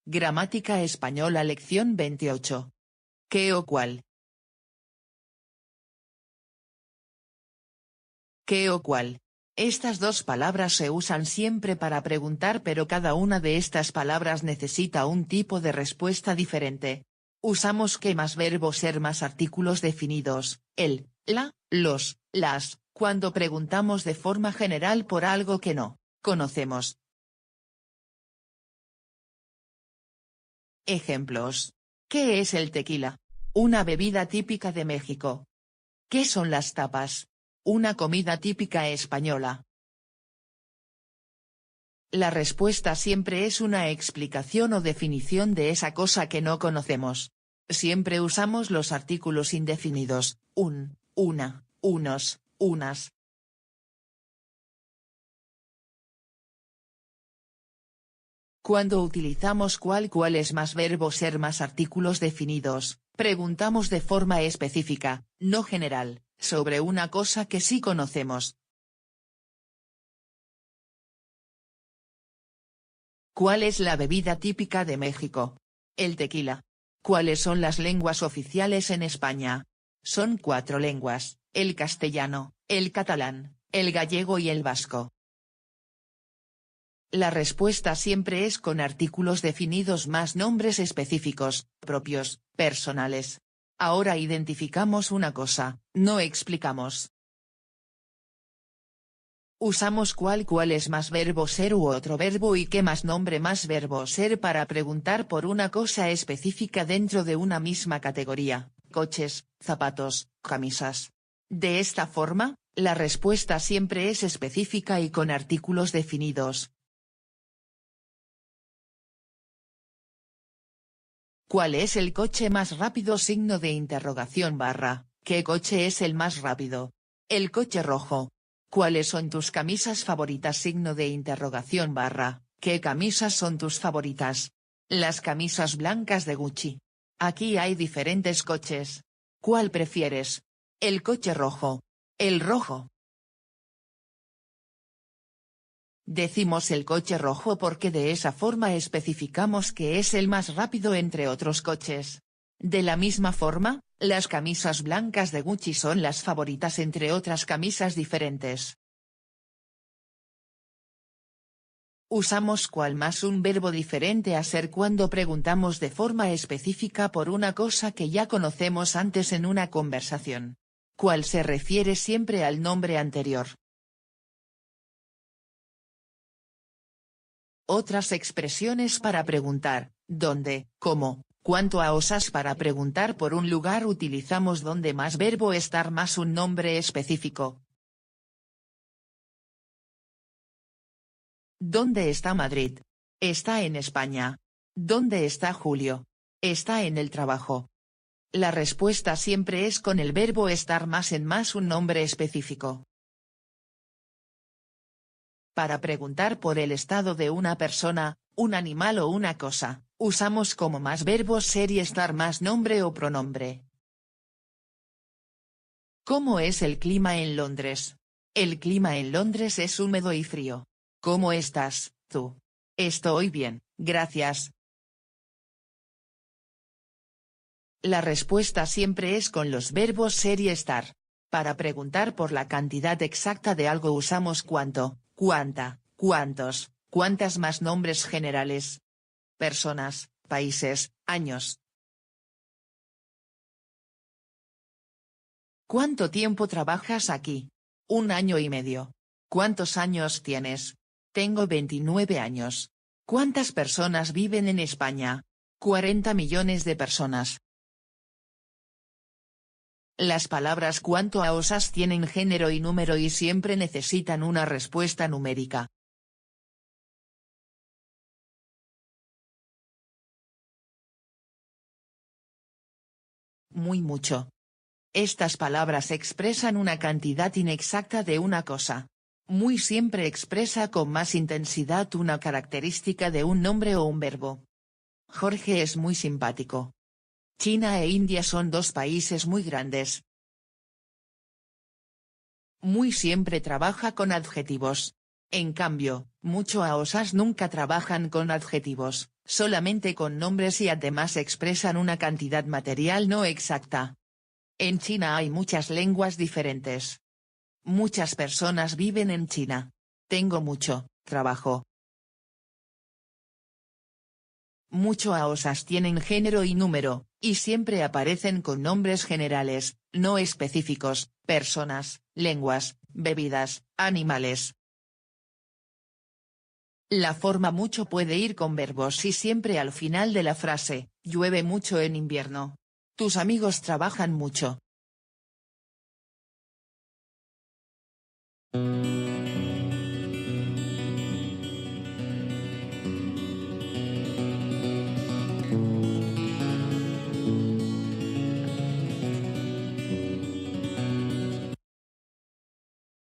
Gramática española lección 28. ¿Qué o cuál? ¿Qué o cuál? Estas dos palabras se usan siempre para preguntar, pero cada una de estas palabras necesita un tipo de respuesta diferente. Usamos que más verbo ser más artículos definidos, el, la, los, las, cuando preguntamos de forma general por algo que no conocemos. Ejemplos. ¿Qué es el tequila? Una bebida típica de México. ¿Qué son las tapas? Una comida típica española. La respuesta siempre es una explicación o definición de esa cosa que no conocemos. Siempre usamos los artículos indefinidos, un, una, unos, unas. Cuando utilizamos cuáles más verbo ser más artículos definidos, preguntamos de forma específica, no general, sobre una cosa que sí conocemos. ¿Cuál es la bebida típica de México? El tequila. ¿Cuáles son las lenguas oficiales en España? Son 4 lenguas, el castellano, el catalán, el gallego y el vasco. La respuesta siempre es con artículos definidos más nombres específicos, propios, personales. Ahora identificamos una cosa, no explicamos. Usamos cuáles más verbo ser u otro verbo y qué más nombre más verbo ser para preguntar por una cosa específica dentro de una misma categoría, coches, zapatos, camisas. De esta forma, la respuesta siempre es específica y con artículos definidos. ¿Cuál es el coche más rápido? Signo de interrogación barra. ¿Qué coche es el más rápido? El coche rojo. ¿Cuáles son tus camisas favoritas? Signo de interrogación barra. ¿Qué camisas son tus favoritas? Las camisas blancas de Gucci. Aquí hay diferentes coches. ¿Cuál prefieres? El coche rojo. El rojo. Decimos el coche rojo porque de esa forma especificamos que es el más rápido entre otros coches. De la misma forma, las camisas blancas de Gucci son las favoritas entre otras camisas diferentes. Usamos cuál más un verbo diferente a ser cuando preguntamos de forma específica por una cosa que ya conocemos antes en una conversación. ¿Cuál se refiere siempre al nombre anterior? Otras expresiones para preguntar, ¿dónde, cómo, cuánto a osas para preguntar por un lugar utilizamos donde más verbo estar más un nombre específico. ¿Dónde está Madrid? Está en España. ¿Dónde está Julio? Está en el trabajo. La respuesta siempre es con el verbo estar más en más un nombre específico. Para preguntar por el estado de una persona, un animal o una cosa, usamos como más verbos ser y estar más nombre o pronombre. ¿Cómo es el clima en Londres? El clima en Londres es húmedo y frío. ¿Cómo estás, tú? Estoy bien, gracias. La respuesta siempre es con los verbos ser y estar. Para preguntar por la cantidad exacta de algo usamos cuánto, cuánta, cuántos, cuántas más nombres generales. Personas, países, años. ¿Cuánto tiempo trabajas aquí? 1 año y medio. ¿Cuántos años tienes? Tengo 29 años. ¿Cuántas personas viven en España? 40 millones de personas. Las palabras cuánto a osas tienen género y número y siempre necesitan una respuesta numérica. Muy mucho. Estas palabras expresan una cantidad inexacta de una cosa. Muy siempre expresa con más intensidad una característica de un nombre o un verbo. Jorge es muy simpático. China e India son 2 países muy grandes. Muy siempre trabaja con adjetivos. En cambio, mucho a osas nunca trabajan con adjetivos. solamente con nombres y además expresan una cantidad material no exacta. En China hay muchas lenguas diferentes. Muchas personas viven en China. Tengo mucho trabajo. Mucho aosas tienen género y número, y siempre aparecen con nombres generales, no específicos, personas, lenguas, bebidas, animales. La forma mucho puede ir con verbos y siempre al final de la frase, llueve mucho en invierno. Tus amigos trabajan mucho.